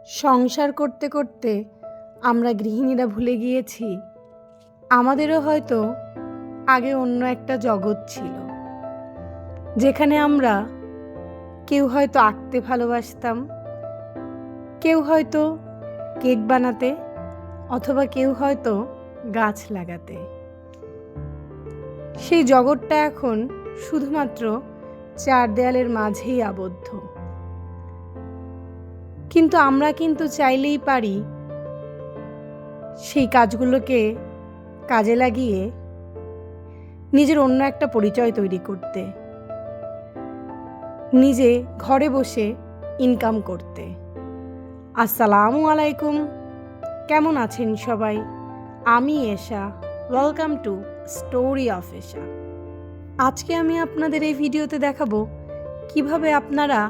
সংসার করতে করতে আমরা গৃহিণীরা ভুলে গিয়েছি আমাদেরও হয়তো আগে অন্য একটা জগৎ ছিল, যেখানে আমরা কেউ হয়তো আঁকতে ভালোবাসতাম, কেউ হয়তো কেক বানাতে, অথবা কেউ হয়তো গাছ লাগাতে। সেই জগৎটা এখন শুধুমাত্র চার দেয়ালের মাঝেই আবদ্ধ। কিন্তু আমরা কিন্তু চাইলেই পারি সেই কাজগুলোকে কাজে লাগিয়ে নিজের অন্য একটা পরিচয় তৈরি করতে, নিজে ঘরে বসে ইনকাম করতে। আসসালামু আলাইকুম, কেমন আছেন সবাই? আমি এশা, ওয়েলকাম টু স্টোরি অফ এশা। আজকে আমি আপনাদের এই ভিডিওতে দেখাবো কিভাবে আপনারা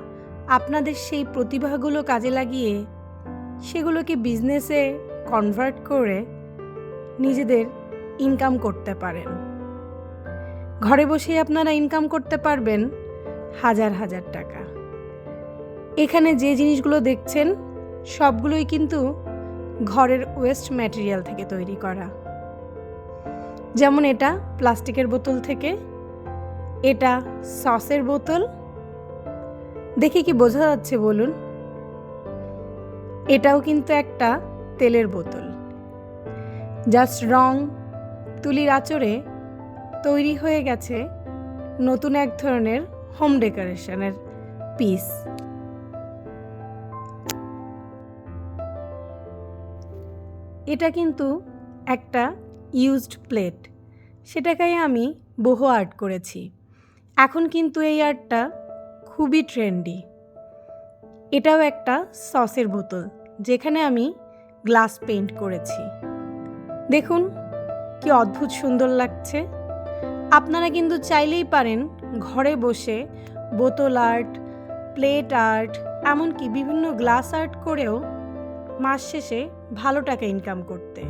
আপনাদের সেই প্রতিভাগুলো কাজে লাগিয়ে সেগুলোকে বিজনেসে কনভার্ট করে নিজেদের ইনকাম করতে পারেন। ঘরে বসেই আপনারা ইনকাম করতে পারবেন হাজার হাজার টাকা। এখানে যে জিনিসগুলো দেখছেন সবগুলোই কিন্তু ঘরের ওয়েস্ট ম্যাটেরিয়াল থেকে তৈরি করা। যেমন এটা প্লাস্টিকের বোতল থেকে, এটা সসের বোতল, দেখে কি বোঝা যাচ্ছে বলুন? এটাও কিন্তু একটা তেলের বোতল। জাস্ট রং তুলির আঁচড়ে তৈরি হয়ে গেছে নতুন এক ধরনের হোম ডেকোরেশনের পিস। এটা কিন্তু একটা ইউজড প্লেট, সেটাকেই আমি বহু আর্ট করেছি। এখন কিন্তু এই আর্টটা খুবই ট্রেন্ডি। এটাও একটা সসের বোতল, যেখানে আমি গ্লাস পেইন্ট করেছি। দেখুন কি অদ্ভুত সুন্দর লাগছে। আপনারা কিন্তু চাইলেই পারেন ঘরে বসে বোতল আর্ট, প্লেট আর্ট, এমনকি বিভিন্ন গ্লাস আর্ট করেও মাস শেষে ভালো টাকা ইনকাম করতে।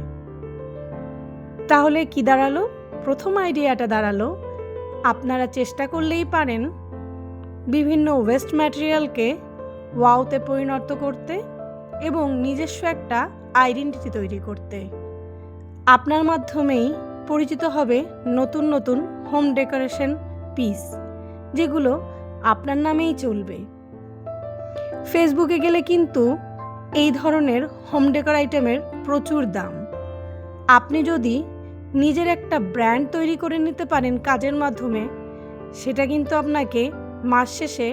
তাহলে কি দাঁড়ালো? প্রথম আইডিয়াটা দাঁড়ালো আপনারা চেষ্টা করলেই পারেন বিভিন্ন ওয়েস্ট ম্যাটেরিয়ালকে ওয়াওতে পরিণত করতে এবং নিজস্ব একটা আইডেন্টিটি তৈরি করতে। আপনার মাধ্যমেই পরিচিত হবে নতুন নতুন হোম ডেকোরেশন পিস, যেগুলো আপনার নামেই চলবে। ফেসবুকে গেলে কিন্তু এই ধরনের হোম ডেকোর আইটেমের প্রচুর দাম। আপনি যদি নিজের একটা ব্র্যান্ড তৈরি করে নিতে পারেন কাজের মাধ্যমে, সেটা কিন্তু আপনাকে মাস শেষে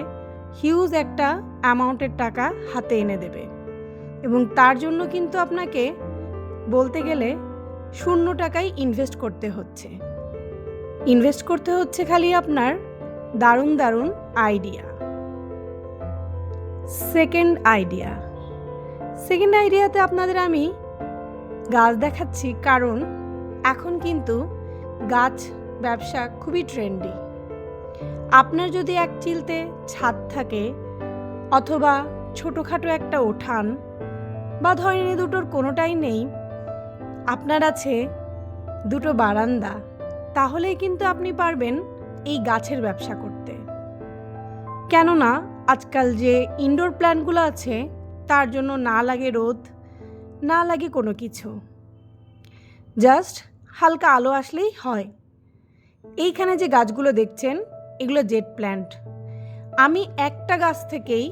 হিউজ একটা অ্যামাউন্টের টাকা হাতে এনে দেবে। এবং তার জন্য কিন্তু আপনাকে বলতে গেলে 0 টাকায় ইনভেস্ট করতে হচ্ছে। ইনভেস্ট করতে হচ্ছে খালি আপনার দারুণ দারুণ আইডিয়া। সেকেন্ড আইডিয়াতে আপনাদের আমি গাছ দেখাচ্ছি, কারণ এখন কিন্তু গাছ ব্যবসা খুবই ট্রেন্ডি। আপনার যদি এক চিলতে ছাদ থাকে, অথবা ছোটোখাটো একটা উঠান, বা ধরেন এই দুটোর কোনোটাই নেই, আপনার আছে 2টো বারান্দা, তাহলেই কিন্তু আপনি পারবেন এই গাছের ব্যবসা করতে। কেননা আজকাল যে ইনডোর প্ল্যান্টগুলো আছে তার জন্য না লাগে রোদ, না লাগে কোনো কিছু, জাস্ট হালকা আলো আসলেই হয়। এইখানে যে গাছগুলো দেখছেন এগুলো জেট প্ল্যান্ট। আমি একটা গাছ থেকেই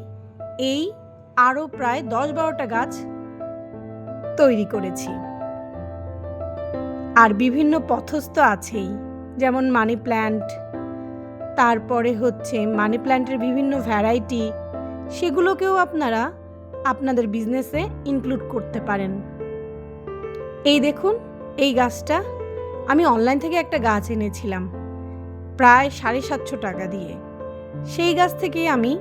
এই আরও প্রায় 10-12টা গাছ তৈরি করেছি। আর বিভিন্ন পথস্থ আছেই, যেমন মানি প্ল্যান্ট, তারপরে হচ্ছে মানি প্ল্যান্টের বিভিন্ন ভ্যারাইটি, সেগুলোকেও আপনারা আপনাদের বিজনেসে ইনক্লুড করতে পারেন। এই দেখুন, এই গাছটা আমি অনলাইন থেকে একটা গাছ এনেছিলাম প্রায় 750 টাকা দিয়ে। সেই গাছ থেকেই আমি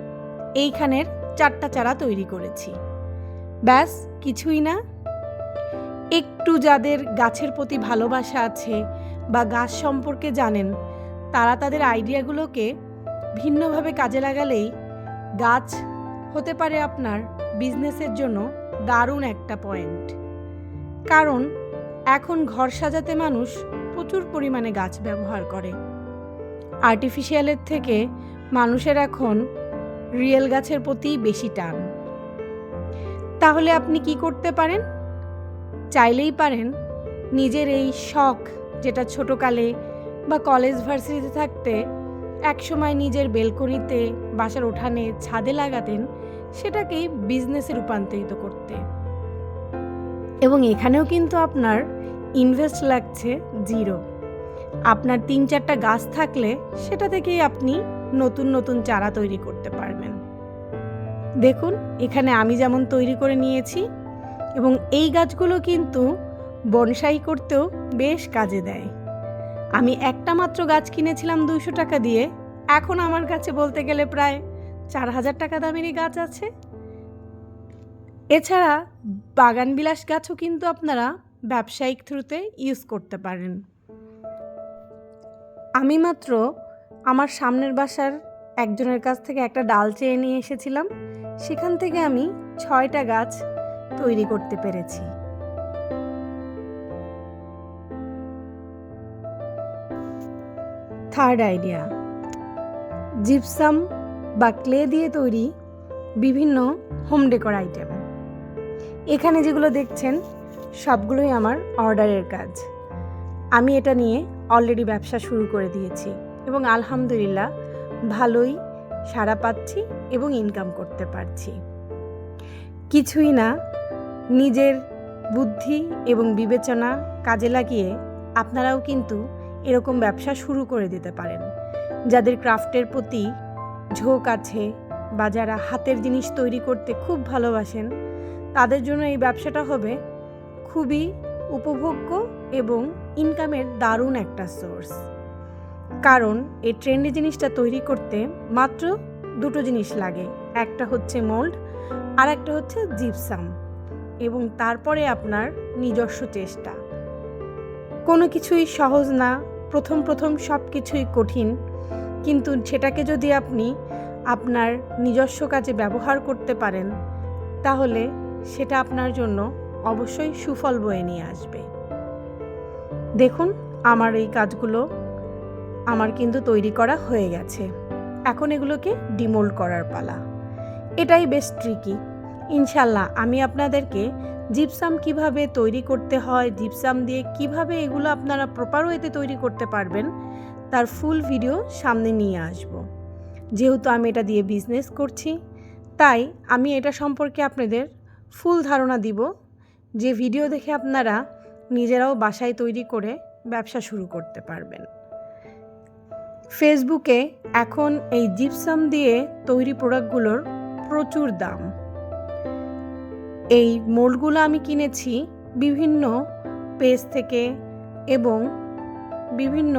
এইখানের 4টা চারা তৈরি করেছি। ব্যাস, কিছুই না। একটু যাদের গাছের প্রতি ভালোবাসা আছে বা গাছ সম্পর্কে জানেন, তারা তাদের আইডিয়াগুলোকে ভিন্নভাবে কাজে লাগালেই গাছ হতে পারে আপনার বিজনেসের জন্য দারুণ একটা পয়েন্ট। কারণ এখন ঘর সাজাতে মানুষ প্রচুর পরিমাণে গাছ ব্যবহার করে। আর্টিফিশিয়ালের থেকে মানুষের এখন রিয়েল গাছের প্রতি বেশি টান। তাহলে আপনি কি করতে পারেন? চাইলেই পারেন নিজের এই শখ, যেটা ছোটকালে বা কলেজ ভার্সিটিতে থাকতে একসময় নিজের বেলকনিতে, বাসার উঠানে, ছাদে লাগাতেন, সেটাকেই বিজনেসে রূপান্তরিত করতে। এবং এখানেও কিন্তু আপনার ইনভেস্ট লাগছে 0। আপনার 3-4টা গাছ থাকলে সেটা থেকেই আপনি নতুন নতুন চারা তৈরি করতে পারবেন। দেখুন, এখানে আমি যেমন তৈরি করে নিয়েছি, এবং এই গাছগুলো কিন্তু বনসাই করতেও বেশ কাজে দেয়। আমি একটা মাত্র গাছ কিনেছিলাম 200 টাকা দিয়ে, এখন আমার কাছে বলতে গেলে প্রায় 4000 টাকা দামেরই গাছ আছে। এছাড়া বাগান বিলাস গাছও কিন্তু আপনারা ব্যবসায়িক থ্রুতে ইউজ করতে পারেন। আমি মাত্র আমার সামনের বাসার একজনের কাছ থেকে একটা ডাল চেয়ে নিয়ে এসেছিলাম, সেখান থেকে আমি 6টা গাছ তৈরি করতে পেরেছি। থার্ড আইডিয়া, জিপসাম বা ক্লে দিয়ে তৈরি বিভিন্ন হোম ডেকোর আইটেম। এখানে যেগুলো দেখছেন সবগুলোই আমার অর্ডারের কাজ। আমি এটা নিয়ে অলরেডি ব্যবসা শুরু করে দিয়েছি এবং আলহামদুলিল্লাহ ভালোই সাড়া পাচ্ছি এবং ইনকাম করতে পারছি। কিছুই না, নিজের বুদ্ধি এবং বিবেচনা কাজে লাগিয়ে আপনারাও কিন্তু এরকম ব্যবসা শুরু করে দিতে পারেন। যাদের ক্রাফটের প্রতি ঝোঁক আছে বা যারা হাতের জিনিস তৈরি করতে খুব ভালোবাসেন, তাদের জন্য এই ব্যবসাটা হবে খুবই উপভোগ্য এবং ইনকামের দারুণ একটা সোর্স। কারণ এই ট্রেন্ডি জিনিসটা তৈরি করতে মাত্র 2টো জিনিস লাগে, একটা হচ্ছে মোল্ড আর একটা হচ্ছে জিপসাম, এবং তারপরে আপনার নিজস্ব চেষ্টা। কোনো কিছুই সহজ না, প্রথম সব কিছুই কঠিন, কিন্তু সেটাকে যদি আপনি আপনার নিজস্ব কাজে ব্যবহার করতে পারেন, তাহলে সেটা আপনার জন্য অবশ্যই সুফল বয়ে নিয়ে আসবে। দেখুন, আমার এই কাজগুলো আমার কিন্তু তৈরি করা হয়ে গেছে। এখন এগুলোকে ডিমোল্ড করার পালা। এটাই বেশ ট্রিকি। ইনশাল্লাহ আমি আপনাদেরকে জিপসাম কিভাবে তৈরি করতে হয়, জিপসাম দিয়ে কিভাবে এগুলো আপনারা প্রপার ওয়েতে তৈরি করতে পারবেন, তার ফুল ভিডিও সামনে নিয়ে আসব। যেহেতু আমি এটা দিয়ে বিজনেস করছি, তাই আমি এটা সম্পর্কে আপনাদের ফুল ধারণা দিব, যে ভিডিও দেখে আপনারা নিজেরাও বাসায় তৈরি করে ব্যবসা শুরু করতে পারবেন। ফেসবুকে এখন এই জিপসাম দিয়ে তৈরি প্রোডাক্টগুলোর প্রচুর দাম। এই মোল্ডগুলো আমি কিনেছি বিভিন্ন পেজ থেকে এবং বিভিন্ন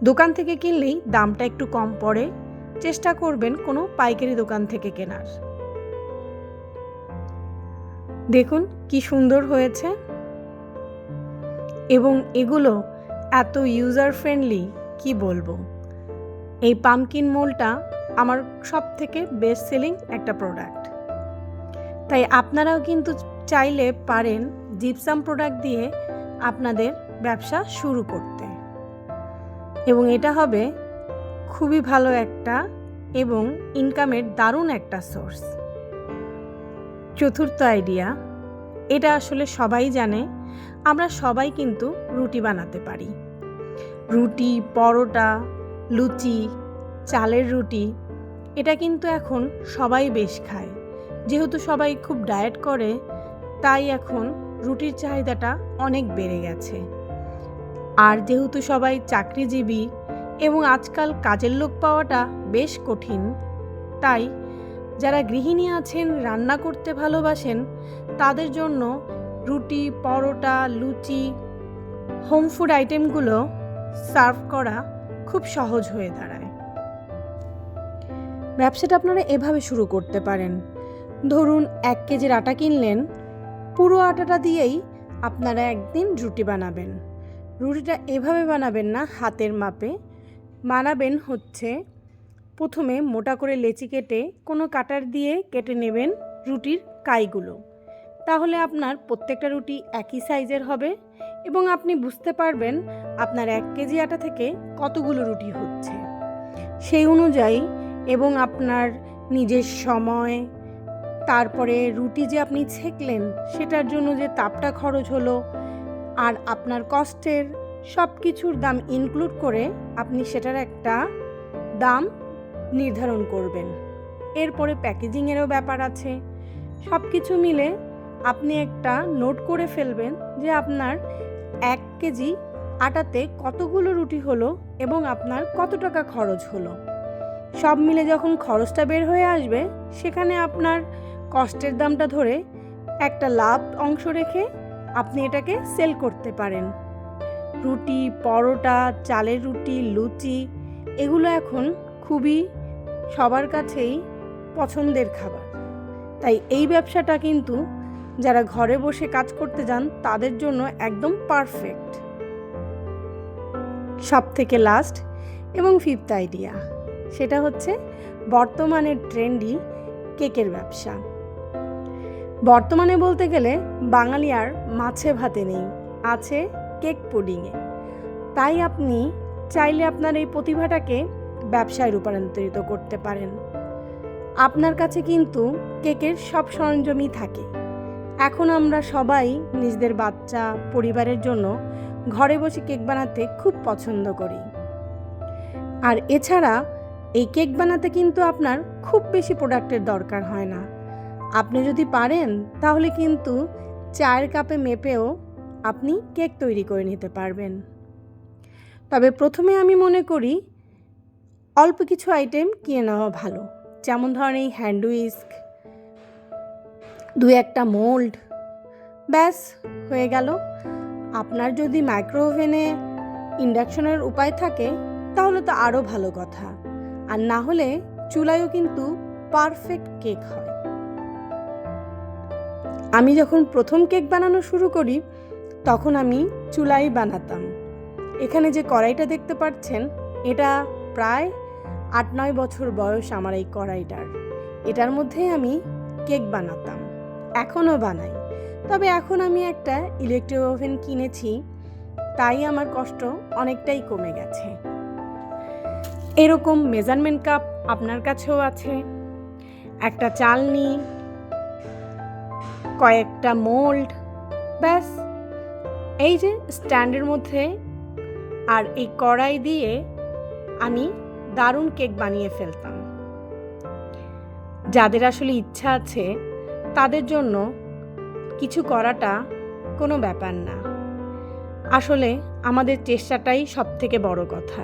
দোকান থেকে কিনলেই দামটা একটু কম পড়ে। চেষ্টা করবেন কোনো পাইকারি দোকান থেকে কেনার। দেখুন কি সুন্দর হয়েছে, এবং এগুলো এত ইউজার ফ্রেন্ডলি, কি বলবো। এই পামকিন মোল্ডটা আমার সব থেকে বেস্ট সেলিং একটা প্রোডাক্ট। তাই আপনারাও কিন্তু চাইলে পারেন জিপসাম প্রোডাক্ট দিয়ে আপনাদের ব্যবসা শুরু করতে, এবং এটা হবে খুবই ভালো একটা এবং ইনকামের দারুণ একটা সোর্স। চতুর্থ আইডিয়া, এটা আসলে সবাই জানে, আমরা সবাই কিন্তু রুটি বানাতে পারি। রুটি, পরোটা, লুচি, চালের রুটি, এটা কিন্তু এখন সবাই বেশ খায়। যেহেতু সবাই খুব ডায়েট করে, তাই এখন রুটির চাহিদাটা অনেক বেড়ে গেছে। আর যেহেতু সবাই চাকরিজীবী এবং আজকাল কাজের লোক পাওয়াটা বেশ কঠিন, তাই যারা গৃহিণী আছেন, রান্না করতে ভালোবাসেন, তাদের জন্য রুটি, পরোটা, লুচি, হোম ফুড আইটেমগুলো সার্ভ করা খুব সহজ হয়ে দাঁড়ায়। ব্যবসাটা আপনারা এভাবে শুরু করতে পারেন। ধরুন 1 কেজির আটা কিনলেন, পুরো আটাটা দিয়েই আপনারা একদিন রুটি বানাবেন। রুটিটা এভাবে বানাবেন না হাতের মাপে, বানাবেন হচ্ছে প্রথমে মোটা করে লেচি কেটে কোনো কাটার দিয়ে কেটে নেবেন রুটির কাইগুলো। তাহলে আপনার প্রত্যেকটা রুটি একই সাইজের হবে এবং আপনি বুঝতে পারবেন আপনার 1 কেজি আটা থেকে কতগুলো রুটি হচ্ছে। সেই অনুযায়ী এবং আপনার নিজের সময়, তারপরে রুটি যে আপনি ছেঁকলেন সেটার জন্য যে তাপটা খরচ হলো, আর আপনার কস্টের সব কিছুর দাম ইনক্লুড করে আপনি সেটার একটা দাম নির্ধারণ করবেন। এরপরে প্যাকেজিংয়েরও ব্যাপার আছে। সব কিছু মিলে আপনি একটা নোট করে ফেলবেন যে আপনার 1 কেজি আটাতে কতগুলো রুটি হলো এবং আপনার কত টাকা খরচ হলো। সব মিলে যখন খরচটা বের হয়ে আসবে, সেখানে আপনার কষ্টের দামটা ধরে একটা লাভ অংশ রেখে আপনি এটাকে সেল করতে পারেন। রুটি, পরোটা, চালের রুটি, লুচি এগুলো এখন খুবই সবার কাছেই পছন্দের খাবার। তাই এই ব্যবসাটা কিন্তু যারা ঘরে বসে কাজ করতে যান তাদের জন্য একদম পারফেক্ট। সব থেকে লাস্ট এবং 5th আইডিয়া, সেটা হচ্ছে বর্তমানের ট্রেন্ডি কেকের ব্যবসা। বর্তমানে বলতে গেলে বাঙালি আর মাছে ভাতে নেই, আছে কেক পুডিংয়ে। তাই আপনি চাইলে আপনার এই প্রতিভাটাকে ব্যবসায় রূপান্তরিত করতে পারেন। আপনার কাছে কিন্তু কেকের সব সরঞ্জামই থাকে। এখন আমরা সবাই নিজেদের বাচ্চা, পরিবারের জন্য ঘরে বসে কেক বানাতে খুব পছন্দ করি। আর এছাড়া এই কেক বানাতে কিন্তু আপনার খুব বেশি প্রোডাক্টের দরকার হয় না। আপনি যদি পারেন তাহলে কিন্তু 4 কাপে মেপেও আপনি কেক তৈরি করে নিতে পারবেন। তবে প্রথমে আমি মনে করি অল্প কিছু আইটেম কিনে নেওয়া ভালো, যেমন ধরেন এই হ্যান্ড হুইস্ক, 2-1টা মোল্ড, ব্যাস হয়ে গেল। আপনার যদি মাইক্রো ওভেনে ইন্ডাকশনের উপায় থাকে তাহলে তো আরও ভালো কথা, আর না হলে চুলায়ও কিন্তু পারফেক্ট কেক হয়। আমি যখন প্রথম কেক বানানো শুরু করি তখন আমি চুলাই বানাতাম। এখানে যে কড়াইটা দেখতে পাচ্ছেন, এটা প্রায় 8-9 বছর বয়স আমার এই কড়াইটার। এটার মধ্যেই আমি কেক বানাতাম, এখনও বানাই। তবে এখন আমি একটা ইলেকট্রিক ওভেন কিনেছি, তাই আমার কষ্ট অনেকটাই কমে গেছে। এরকম মেজারমেন্ট কাপ আপনার কাছেও আছে, একটা চালনি, কয়েকটা মোল্ড, ব্যাস এই যে স্ট্যান্ডের মধ্যে আর এই কড়াই দিয়ে আমি দারুণ কেক বানিয়ে ফেলতাম। যাদের আসলে ইচ্ছা আছে তাদের জন্য কিছু করাটা কোনো ব্যাপার না। আসলে আমাদের চেষ্টাটাই সব থেকে বড় কথা।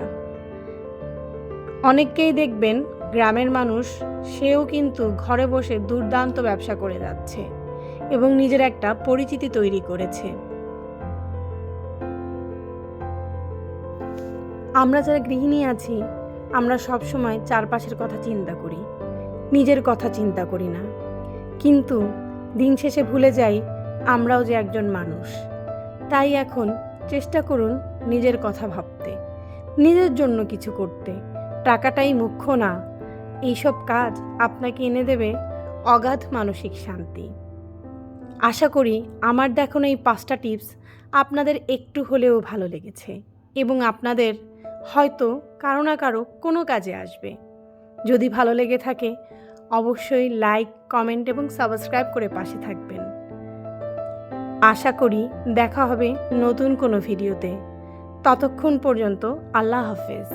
অনেককেই দেখবেন গ্রামের মানুষ, সেও কিন্তু ঘরে বসে দুর্দান্ত ব্যবসা করে যাচ্ছে এবং নিজের একটা পরিচিতি তৈরি করেছে। আমরা যারা গৃহিণী আছি, আমরা সব সময় চারপাশের কথা চিন্তা করি, নিজের কথা চিন্তা করি না। কিন্তু দিন শেষে ভুলে যাই আমরাও যে একজন মানুষ। তাই এখন চেষ্টা করুন নিজের কথা ভাবতে, নিজের জন্য কিছু করতে। টাকাটাই মুখ্য না, এইসব কাজ আপনাকে এনে দেবে অগাধ মানসিক শান্তি। আশা করি আমার দেখানো এই 5টা টিপস আপনাদের একটু হলেও ভালো লেগেছে এবং আপনাদের হয়তো কারো না কারো কোনো কাজে আসবে। যদি ভালো লেগে থাকে অবশ্যই লাইক, কমেন্ট এবং সাবস্ক্রাইব করে পাশে থাকবেন। আশা করি দেখা হবে নতুন কোনো ভিডিওতে। ততক্ষণ পর্যন্ত আল্লাহ হাফেজ।